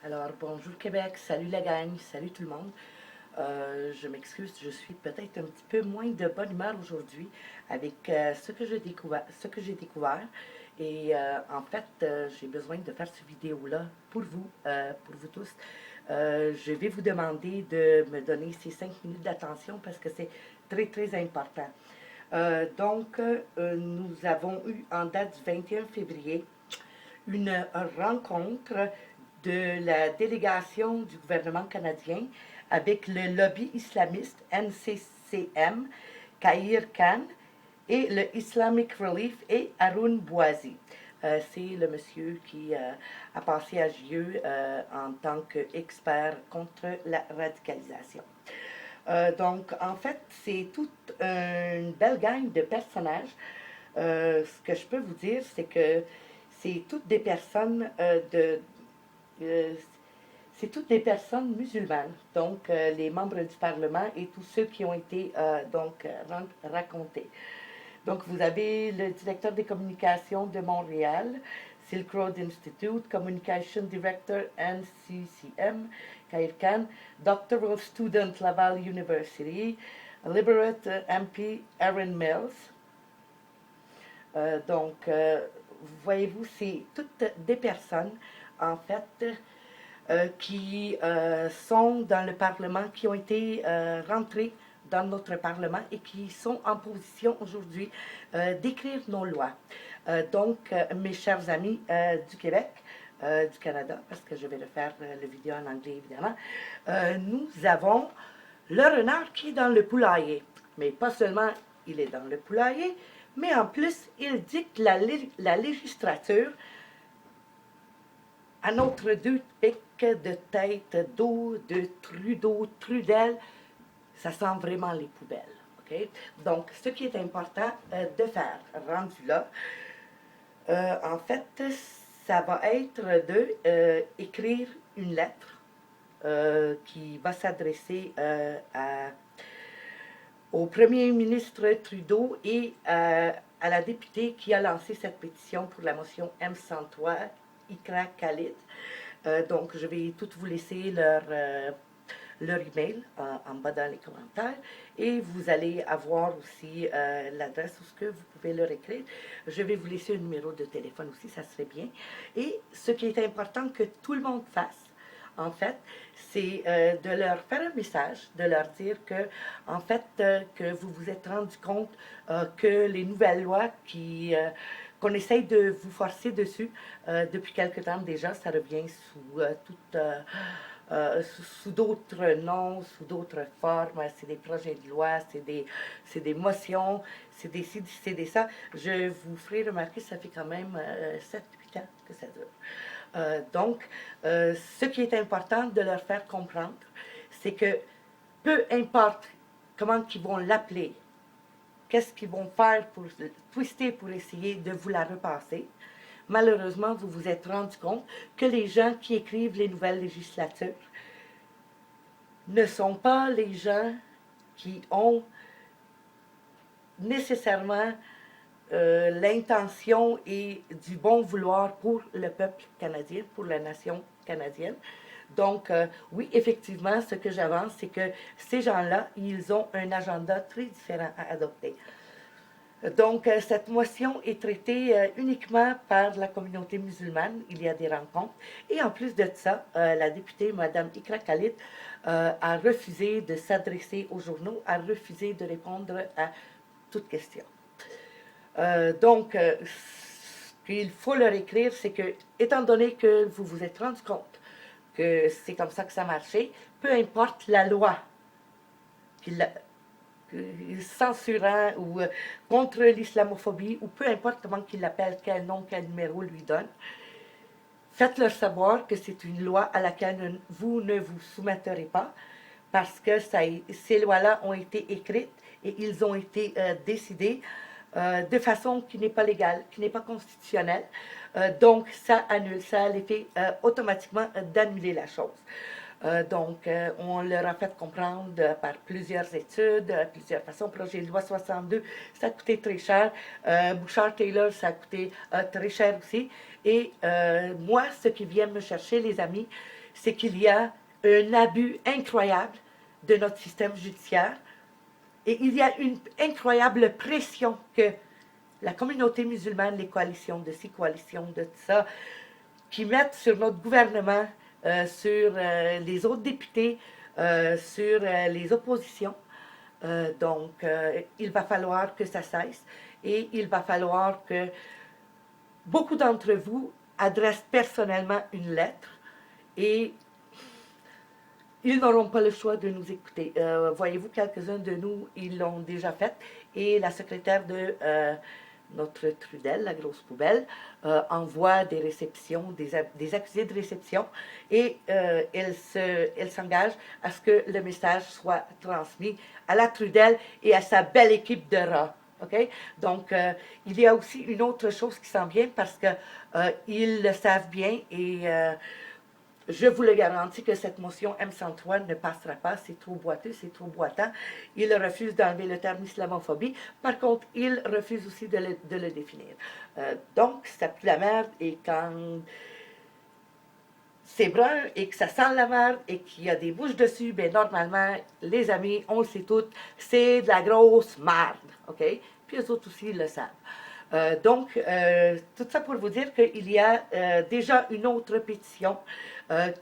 Alors, bonjour Québec, salut la gang, salut tout le monde. Je m'excuse, je suis peut-être un petit peu moins de bonne humeur aujourd'hui avec ce que j'ai découvert. Et en fait, j'ai besoin de faire cette vidéo-là pour vous tous. Je vais vous demander de me donner ces 5 minutes d'attention parce que c'est très, très important. Nous avons eu en date du 21 février une rencontre de la délégation du gouvernement canadien avec le lobby islamiste NCCM, Kahir Khan, et le Islamic Relief et Arun Bouazi. C'est le monsieur qui a passé à JE en tant qu'expert contre la radicalisation. En fait, c'est toute une belle gang de personnages. Ce que je peux vous dire, c'est que c'est toutes des personnes euh, c'est toutes des personnes musulmanes, donc les membres du Parlement et tous ceux qui ont été racontés. Donc vous avez le directeur des communications de Montréal, Silk Road Institute, Communication Director NCCM, Kair Khan, Doctoral Student Laval University, Liberate MP Aaron Mills. Voyez-vous, c'est toutes des personnes, en fait, qui sont dans le Parlement, qui ont été rentrées dans notre Parlement et qui sont en position aujourd'hui d'écrire nos lois. Mes chers amis du Québec, du Canada, parce que je vais le faire le vidéo en anglais évidemment, nous avons le renard qui est dans le poulailler. Mais pas seulement il est dans le poulailler, mais en plus il dicte la législature à notre deux pics de tête d'eau, de Trudeau, Trudel, ça sent vraiment les poubelles. Okay? Donc, ce qui est important de faire, rendu là, en fait, ça va être de écrire une lettre qui va s'adresser au premier ministre Trudeau et à la députée qui a lancé cette pétition pour la motion M103, Ikra Khalid. Donc, je vais toutes vous laisser leur email en bas dans les commentaires et vous allez avoir aussi l'adresse où ce que vous pouvez leur écrire. Je vais vous laisser un numéro de téléphone aussi, ça serait bien. Et ce qui est important que tout le monde fasse, en fait, c'est de leur faire un message, de leur dire que, en fait, que vous vous êtes rendu compte que les nouvelles lois qu'on essaye de vous forcer dessus depuis quelque temps déjà, ça revient sous d'autres noms, sous d'autres formes. C'est des projets de loi, c'est des motions, c'est des ça. Je vous ferai remarquer, ça fait quand même 7-8 ans que ça dure. Ce qui est important de leur faire comprendre, c'est que peu importe comment ils vont l'appeler, qu'est-ce qu'ils vont faire pour twister pour essayer de vous la repasser, malheureusement, vous vous êtes rendu compte que les gens qui écrivent les nouvelles législatures ne sont pas les gens qui ont nécessairement l'intention et du bon vouloir pour le peuple canadien, pour la nation canadienne. Donc, oui, effectivement, ce que j'avance, c'est que ces gens-là, ils ont un agenda très différent à adopter. Donc, cette motion est traitée uniquement par la communauté musulmane. Il y a des rencontres. Et en plus de ça, la députée, Mme Ikra Khalid, a refusé de s'adresser aux journaux, a refusé de répondre à toute question. Ce qu'il faut leur écrire, c'est que, étant donné que vous vous êtes rendu compte que c'est comme ça que ça marchait, peu importe la loi censurant ou contre l'islamophobie, ou peu importe comment qu'il l'appelle, quel nom, quel numéro lui donne, faites-leur savoir que c'est une loi à laquelle vous ne vous soumettrez pas, parce que ces lois-là ont été écrites et ils ont été décidés de façon qui n'est pas légale, qui n'est pas constitutionnelle. Donc, ça annule, ça a l'effet automatiquement d'annuler la chose. On leur a fait comprendre par plusieurs études, plusieurs façons. Projet de loi 62, ça a coûté très cher. Bouchard-Taylor, ça a coûté très cher aussi. Et moi, ce qui vient me chercher, les amis, c'est qu'il y a un abus incroyable de notre système judiciaire. Et il y a une incroyable pression que la communauté musulmane, les coalitions de ci, coalitions de ça, qui mettent sur notre gouvernement, sur les autres députés, sur les oppositions. Il va falloir que ça cesse et il va falloir que beaucoup d'entre vous adressent personnellement une lettre et ils n'auront pas le choix de nous écouter. Voyez-vous, quelques-uns de nous, ils l'ont déjà fait et la secrétaire de notre Trudel, la grosse poubelle, envoie des réceptions, des accusés de réception et elle s'engage à ce que le message soit transmis à la Trudel et à sa belle équipe de rats. Okay? Donc, il y a aussi une autre chose qui s'en vient parce qu'ils le savent bien et je vous le garantis que cette motion M103 ne passera pas. C'est trop boiteux, c'est trop boitant. Il refuse d'enlever le terme islamophobie. Par contre, il refuse aussi de le définir. Donc, ça pue la merde et quand c'est brun et que ça sent la merde et qu'il y a des bouches dessus, ben normalement, les amis, on le sait toutes, c'est de la grosse merde. OK? Puis eux autres aussi, ils le savent. Tout ça pour vous dire qu'il y a déjà une autre pétition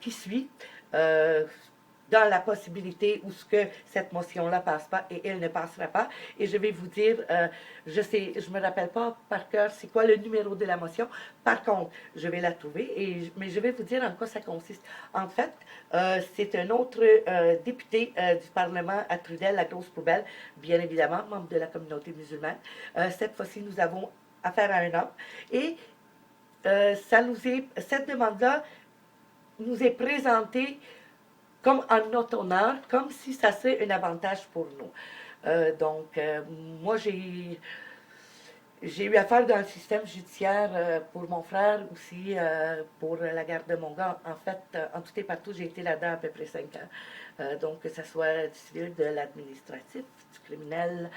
qui suit dans la possibilité où ce que cette motion-là passe pas et elle ne passera pas. Et je vais vous dire, je me rappelle pas par cœur c'est quoi le numéro de la motion. Par contre, je vais la trouver, mais je vais vous dire en quoi ça consiste. En fait, c'est un autre député du Parlement à Trudel, la grosse poubelle, bien évidemment, membre de la communauté musulmane. Cette fois-ci, nous avons affaire à un homme. Et cette demande-là nous est présentée comme en notre honneur, comme si ça serait un avantage pour nous. Moi, j'ai eu affaire dans le système judiciaire pour mon frère aussi, pour la garde de mon gars. En fait, en tout et partout, j'ai été là-dedans à peu près 5 ans. Donc, que ce soit du civil, de l'administratif, du criminel,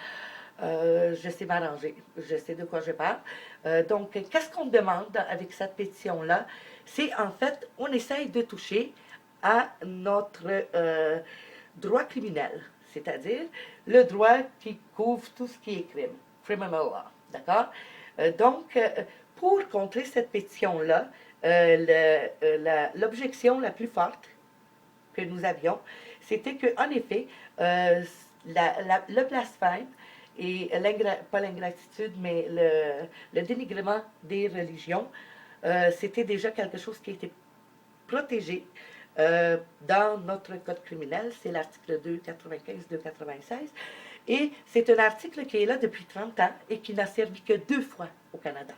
je sais m'arranger. Je sais de quoi je parle. Qu'est-ce qu'on demande avec cette pétition-là? C'est en fait, on essaye de toucher à notre droit criminel, c'est-à-dire le droit qui couvre tout ce qui est crime, criminal law, d'accord? Pour contrer cette pétition-là, l'objection la plus forte que nous avions, c'était qu'en effet, le blasphème et pas l'ingratitude, mais le dénigrement des religions, c'était déjà quelque chose qui était protégé dans notre code criminel, c'est l'article 295, 296, et c'est un article qui est là depuis 30 ans et qui n'a servi que 2 fois au Canada.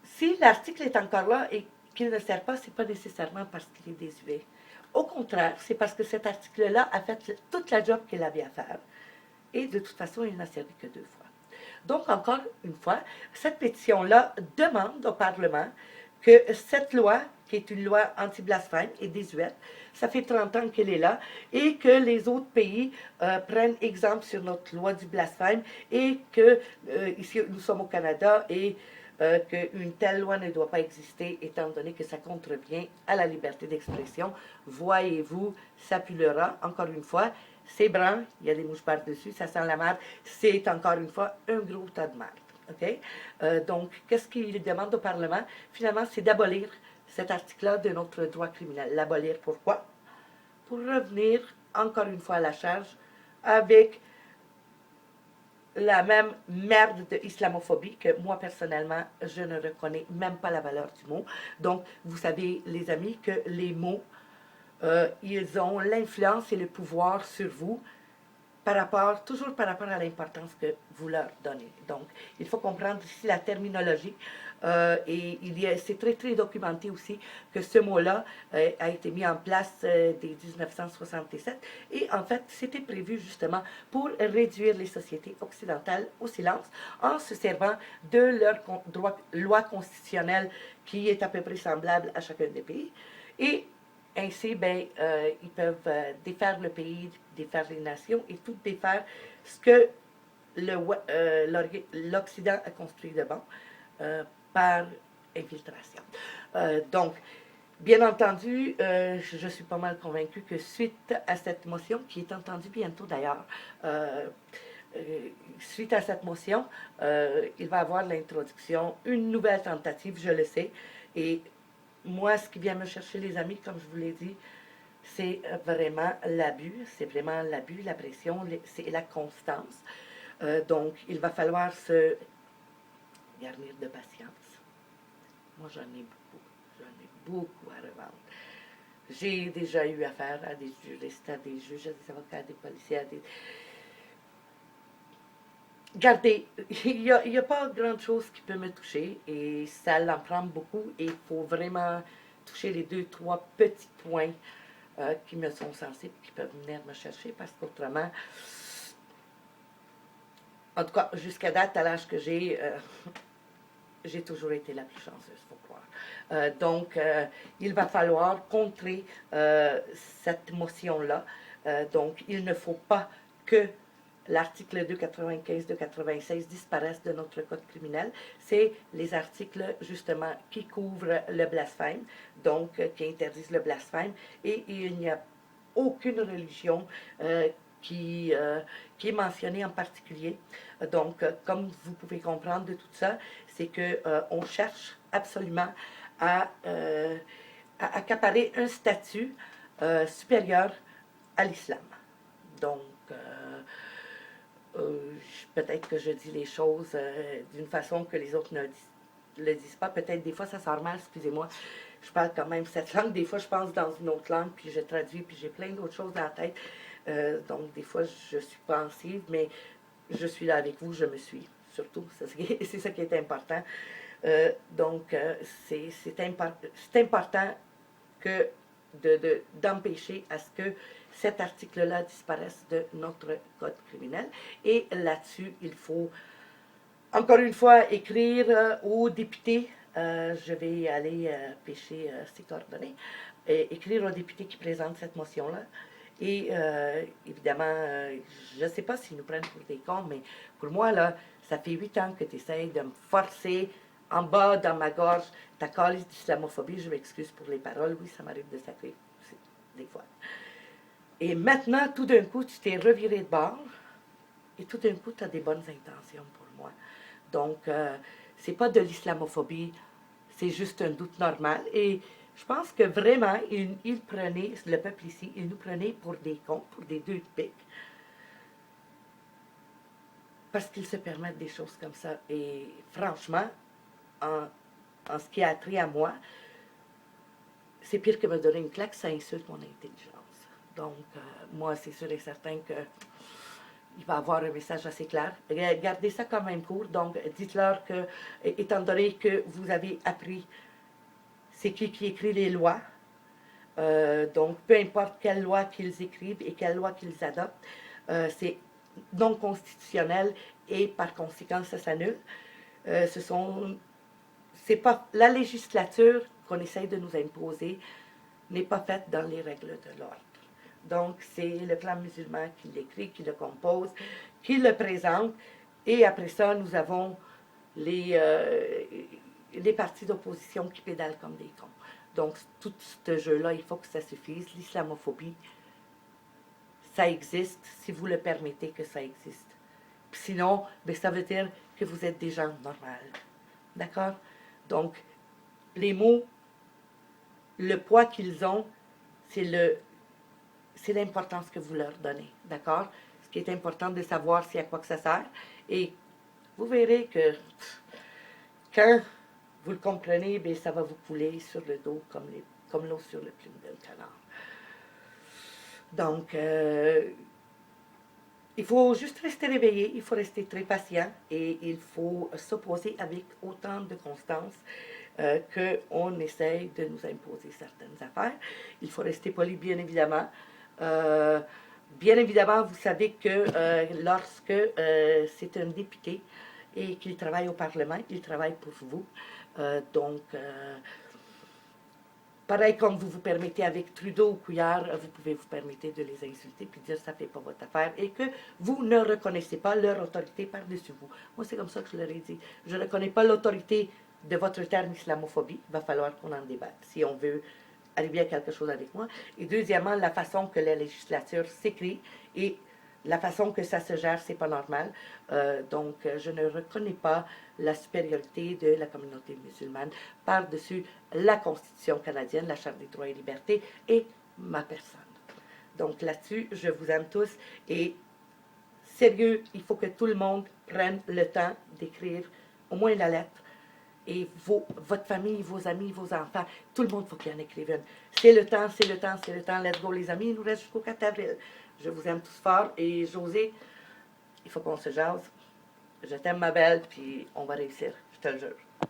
Si l'article est encore là et qu'il ne sert pas, c'est pas nécessairement parce qu'il est désuet. Au contraire, c'est parce que cet article-là a fait toute la job qu'il avait à faire. Et de toute façon, il n'a servi que 2 fois. Donc, encore une fois, cette pétition-là demande au Parlement que cette loi, qui est une loi anti-blasphème et désuète, ça fait 30 ans qu'elle est là, et que les autres pays prennent exemple sur notre loi du blasphème, et que ici, nous sommes au Canada, et qu'une telle loi ne doit pas exister, étant donné que ça contrevient à la liberté d'expression. Voyez-vous, ça pue le rat, encore une fois, c'est brun, il y a des mouches par-dessus, ça sent la merde, c'est encore une fois un gros tas de merde. Okay? Qu'est-ce qu'il demande au Parlement? Finalement, c'est d'abolir cet article-là de notre droit criminel. L'abolir, pourquoi? Pour revenir, encore une fois, à la charge avec la même merde de islamophobie que moi, personnellement, je ne reconnais même pas la valeur du mot. Donc, vous savez, les amis, que les mots, ils ont l'influence et le pouvoir sur vous toujours par rapport à l'importance que vous leur donnez. Donc, il faut comprendre ici la terminologie. C'est très, très documenté aussi que ce mot-là a été mis en place dès 1967. Et en fait, c'était prévu justement pour réduire les sociétés occidentales au silence en se servant de leur loi constitutionnelle qui est à peu près semblable à chacun des pays. Et Ainsi, ben, ils peuvent défaire le pays, défaire les nations et tout défaire ce que l'Occident a construit de bon par infiltration. Donc, bien entendu, je suis pas mal convaincue que suite à cette motion, qui est entendue bientôt d'ailleurs, euh, suite à cette motion, il va y avoir l'introduction, une nouvelle tentative, je le sais, et moi, ce qui vient me chercher, les amis, comme je vous l'ai dit, c'est vraiment l'abus, c'est vraiment l'abus, la pression, c'est la constance. Donc, il va falloir se garnir de patience. Moi, j'en ai beaucoup à revendre. J'ai déjà eu affaire à des juristes, à des juges, à des avocats, à des policiers, à des... Regardez, il n'y a pas grand-chose qui peut me toucher et ça l'en prend beaucoup et il faut vraiment toucher les deux, trois petits points qui me sont sensibles, qui peuvent venir me chercher parce qu'autrement, en tout cas, jusqu'à date, à l'âge que j'ai toujours été la plus chanceuse, il faut croire. Donc, il va falloir contrer cette motion-là. Donc, il ne faut pas que l'article 295, 296 disparaissent de notre code criminel. C'est les articles, justement, qui couvrent le blasphème, donc qui interdisent le blasphème, et il n'y a aucune religion qui, qui est mentionnée en particulier. Donc, comme vous pouvez comprendre de tout ça, c'est qu'on cherche absolument à accaparer un statut supérieur à l'islam. Donc, peut-être que je dis les choses d'une façon que les autres ne le disent pas. Peut-être des fois ça sort mal, excusez-moi. Je parle quand même cette langue. Des fois, je pense dans une autre langue, puis je traduis, puis j'ai plein d'autres choses dans la tête. Donc, des fois, je suis pensive, mais je suis là avec vous, je me suis. Surtout, c'est ça qui est important. Donc, c'est important que d'empêcher à ce que cet article-là disparaisse de notre code criminel. Et là-dessus, il faut encore une fois écrire aux députés, je vais aller pêcher ces coordonnées, écrire aux députés qui présentent cette motion-là. Et évidemment, je ne sais pas s'ils nous prennent pour des cons, mais pour moi, là, ça fait 8 ans que tu essaies de me forcer en bas dans ma gorge ta calice d'islamophobie. Je m'excuse pour les paroles, oui, ça m'arrive de sacrer des fois. Et maintenant, tout d'un coup, tu t'es reviré de bord et tout d'un coup, tu as des bonnes intentions pour moi. Donc, c'est pas de l'islamophobie, c'est juste un doute normal. Et je pense que vraiment, il prenait, le peuple ici, il nous prenait pour des cons, pour des deux de pique, parce qu'ils se permettent des choses comme ça. Et franchement, en ce qui a trait à moi, c'est pire que me donner une claque, ça insulte mon intelligence. Donc, moi, c'est sûr et certain que il va avoir un message assez clair. Gardez ça quand même court. Donc, dites-leur que, étant donné que vous avez appris c'est qui écrit les lois, donc peu importe quelle loi qu'ils écrivent et quelle loi qu'ils adoptent, c'est non constitutionnel et par conséquent, ça s'annule. C'est pas la législature qu'on essaye de nous imposer n'est pas faite dans les règles de l'ordre. Donc, c'est le clan musulman qui l'écrit, qui le compose, qui le présente. Et après ça, nous avons les partis d'opposition qui pédalent comme des cons. Donc, tout ce jeu-là, il faut que ça suffise. L'islamophobie, ça existe si vous le permettez que ça existe. Sinon, ben, ça veut dire que vous êtes des gens normaux. D'accord? Donc, les mots, le poids qu'ils ont, c'est l'importance que vous leur donnez. D'accord? Ce qui est important de savoir c'est à quoi que ça sert. Et vous verrez que quand vous le comprenez, bien, ça va vous couler sur le dos comme l'eau sur le plume d'un canard. Donc, il faut juste rester réveillé, il faut rester très patient et il faut s'opposer avec autant de constance qu'on essaye de nous imposer certaines affaires. Il faut rester poli, bien évidemment. Bien évidemment, vous savez que lorsque c'est un député et qu'il travaille au Parlement, il travaille pour vous. Donc, Pareil comme vous vous permettez avec Trudeau ou Couillard, vous pouvez vous permettre de les insulter puis dire ça ne fait pas votre affaire et que vous ne reconnaissez pas leur autorité par-dessus vous. Moi, c'est comme ça que je leur ai dit. Je ne reconnais pas l'autorité de votre terme islamophobie. Il va falloir qu'on en débatte si on veut arriver à quelque chose avec moi. Et deuxièmement, la façon que la législature s'écrit et la façon que ça se gère, c'est pas normal. Donc, je ne reconnais pas la supériorité de la communauté musulmane par-dessus la Constitution canadienne, la Charte des droits et libertés et ma personne. Donc, là-dessus, je vous aime tous et sérieux, il faut que tout le monde prenne le temps d'écrire au moins la lettre. Et votre famille, vos amis, vos enfants, tout le monde, faut qu'il en écrive une. C'est le temps, c'est le temps, c'est le temps. Let's go, les amis. Il nous reste jusqu'au 4 avril. Je vous aime tous fort. Et José, il faut qu'on se jase. Je t'aime, ma belle, puis on va réussir. Je te le jure.